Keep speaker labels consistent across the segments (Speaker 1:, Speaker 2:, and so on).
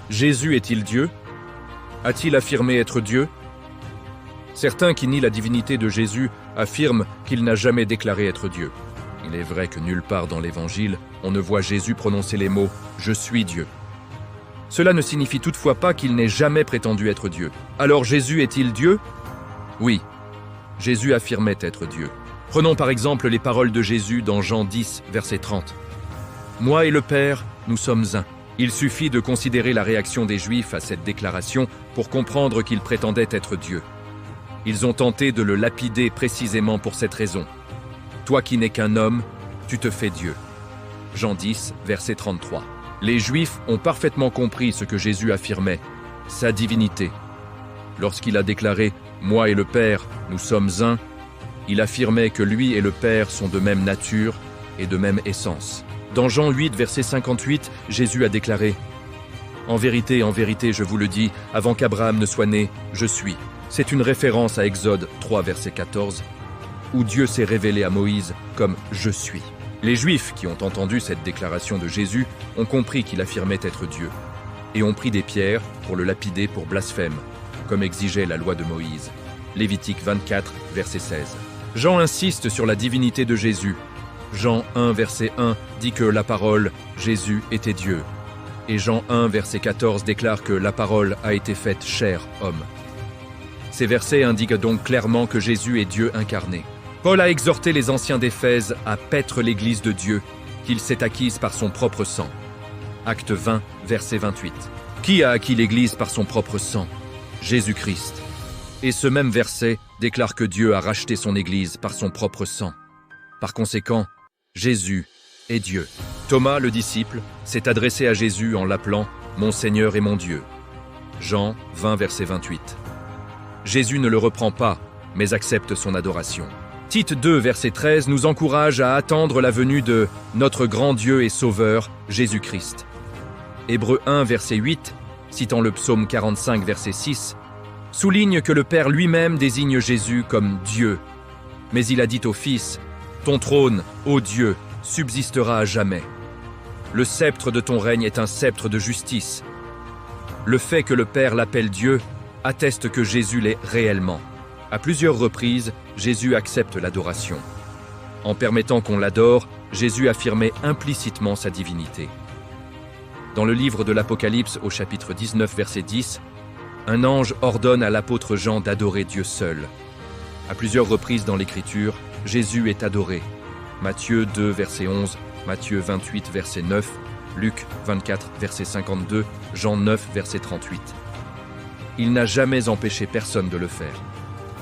Speaker 1: Jésus est-il Dieu? A-t-il affirmé être Dieu? Certains qui nient la divinité de Jésus affirment qu'il n'a jamais déclaré être Dieu. Il est vrai que nulle part dans l'Évangile, on ne voit Jésus prononcer les mots « Je suis Dieu ». Cela ne signifie toutefois pas qu'il n'ait jamais prétendu être Dieu. Alors Jésus est-il Dieu? Oui, Jésus affirmait être Dieu. Prenons par exemple les paroles de Jésus dans Jean 10, verset 30. « Moi et le Père, nous sommes un ». Il suffit de considérer la réaction des Juifs à cette déclaration pour comprendre qu'il prétendait être Dieu. Ils ont tenté de le lapider précisément pour cette raison. « Toi qui n'es qu'un homme, tu te fais Dieu ». Jean 10, verset 33. Les Juifs ont parfaitement compris ce que Jésus affirmait, sa divinité. Lorsqu'il a déclaré « Moi et le Père, nous sommes un », il affirmait que lui et le Père sont de même nature et de même essence. Dans Jean 8, verset 58, Jésus a déclaré « En vérité, je vous le dis, avant qu'Abraham ne soit né, je suis ». C'est une référence à Exode 3, verset 14, où Dieu s'est révélé à Moïse comme « Je suis ». Les Juifs qui ont entendu cette déclaration de Jésus ont compris qu'il affirmait être Dieu et ont pris des pierres pour le lapider pour blasphème, comme exigeait la loi de Moïse. Lévitique 24, verset 16. Jean insiste sur la divinité de Jésus. Jean 1, verset 1 dit que la parole, Jésus, était Dieu. Et Jean 1, verset 14 déclare que la parole a été faite chair homme. Ces versets indiquent donc clairement que Jésus est Dieu incarné. Paul a exhorté les anciens d'Éphèse à paître l'Église de Dieu, qu'il s'est acquise par son propre sang. Acte 20, verset 28. Qui a acquis l'Église par son propre sang? Jésus-Christ. Et ce même verset déclare que Dieu a racheté son Église par son propre sang. Par conséquent, Jésus est Dieu. Thomas, le disciple, s'est adressé à Jésus en l'appelant « Mon Seigneur et mon Dieu ». Jean 20, verset 28. Jésus ne le reprend pas, mais accepte son adoration. Tite 2, verset 13 nous encourage à attendre la venue de notre grand Dieu et Sauveur, Jésus-Christ. Hébreux 1, verset 8, citant le psaume 45, verset 6, souligne que le Père lui-même désigne Jésus comme Dieu. Mais il a dit au Fils, « Ton trône, ô Dieu, subsistera à jamais. Le sceptre de ton règne est un sceptre de justice. » Le fait que le Père l'appelle Dieu atteste que Jésus l'est réellement. À plusieurs reprises, Jésus accepte l'adoration. En permettant qu'on l'adore, Jésus affirmait implicitement sa divinité. Dans le livre de l'Apocalypse, au chapitre 19, verset 10, un ange ordonne à l'apôtre Jean d'adorer Dieu seul. À plusieurs reprises dans l'Écriture, Jésus est adoré. Matthieu 2, verset 11, Matthieu 28, verset 9, Luc 24, verset 52, Jean 9, verset 38. Il n'a jamais empêché personne de le faire.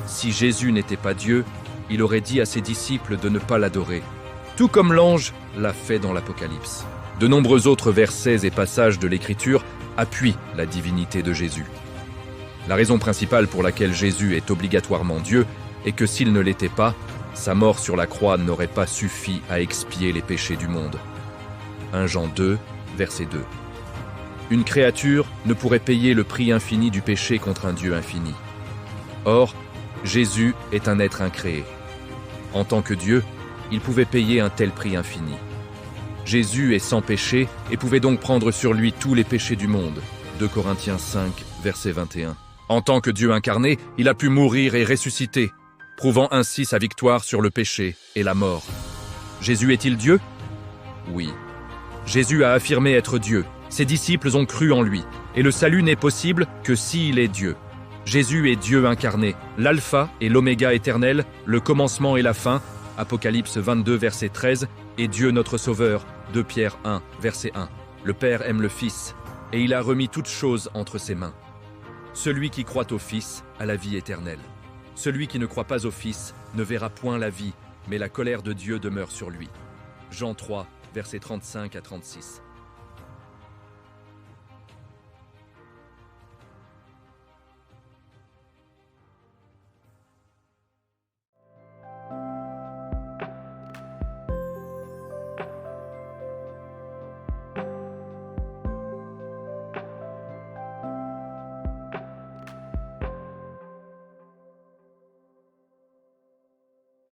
Speaker 1: Si Jésus n'était pas Dieu, il aurait dit à ses disciples de ne pas l'adorer, tout comme l'ange l'a fait dans l'Apocalypse. De nombreux autres versets et passages de l'Écriture appuient la divinité de Jésus. La raison principale pour laquelle Jésus est obligatoirement Dieu est que s'il ne l'était pas, sa mort sur la croix n'aurait pas suffi à expier les péchés du monde. 1 Jean 2, verset 2. Une créature ne pourrait payer le prix infini du péché contre un Dieu infini. Or, Jésus est un être incréé. En tant que Dieu, il pouvait payer un tel prix infini. Jésus est sans péché et pouvait donc prendre sur lui tous les péchés du monde. 2 Corinthiens 5, verset 21. En tant que Dieu incarné, il a pu mourir et ressusciter, prouvant ainsi sa victoire sur le péché et la mort. Jésus est-il Dieu? Oui. Jésus a affirmé être Dieu. Ses disciples ont cru en lui, et le salut n'est possible que s'il est Dieu. Jésus est Dieu incarné, l'alpha et l'oméga éternel, le commencement et la fin, Apocalypse 22, verset 13, et Dieu notre Sauveur, 2 Pierre 1, verset 1. Le Père aime le Fils, et il a remis toutes choses entre ses mains. Celui qui croit au Fils a la vie éternelle. Celui qui ne croit pas au Fils ne verra point la vie, mais la colère de Dieu demeure sur lui. Jean 3, versets 35 à 36.